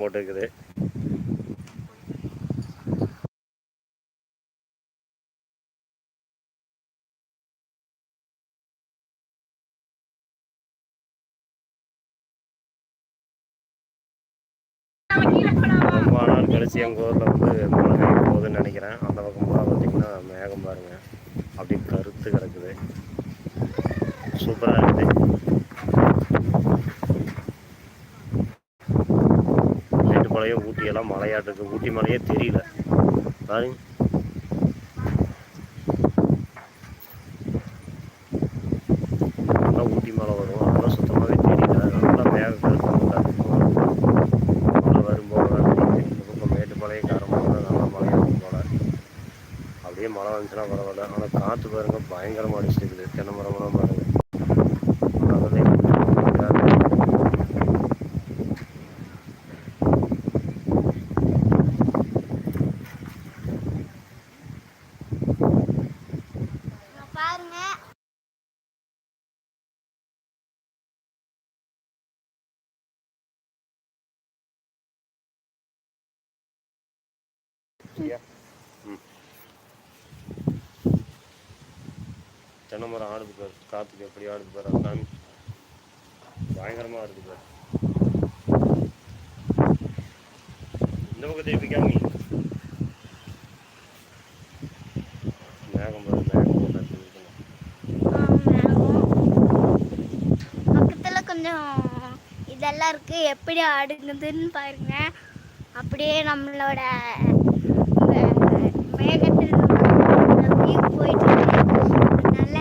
போட்டுருக்குது. ரொம்ப நாள் கழிச்சு எங்கள் ஊரில் வந்து மழை பெய்ய போகுதுன்னு நினைக்கிறேன். அந்த பக்கம் பூரா பார்த்திங்கன்னா மேகம் பாருங்க அப்படியே கருத்து கிடக்குது. சூப்பராக இருக்குது. மேட்டுப்பாளையம் ஊட்டியெல்லாம் மலையாட்டுருக்கு. ஊட்டி மலையே தெரியல பாருங்க. நல்லா ஊட்டி மலை வரும், அதெல்லாம் சுத்தமாகவே தெரியல. நல்லா மேகம் கருத்து மழை வரும்போது இந்த பக்கம் மேட்டுப்பாளையம் காரமாக நல்லா மழையாகும் போல். அப்படியே மழை வந்துச்சுன்னா பரவாயில்ல. ஆனால் காற்று பாருங்க பயங்கரமாக அடிச்சுட்டு தென்னை மரமெல்லாம் பாருங்க. தென்னை மரம் ஆடுது பாரு, காற்றுக்கு எப்படி ஆடுது பாரு. அதுதான் பயங்கரமாக ஆடுது பாரு. இந்த பக்கம் திருப்பி காமி. மேகம் பாரு, பக்கத்தில் கொஞ்சம் இதெல்லாம் இருக்கு. எப்படி ஆடுங்குதுன்னு பாருங்க. அப்படியே நம்மளோட மேகத்தில் போயிட்டு நல்ல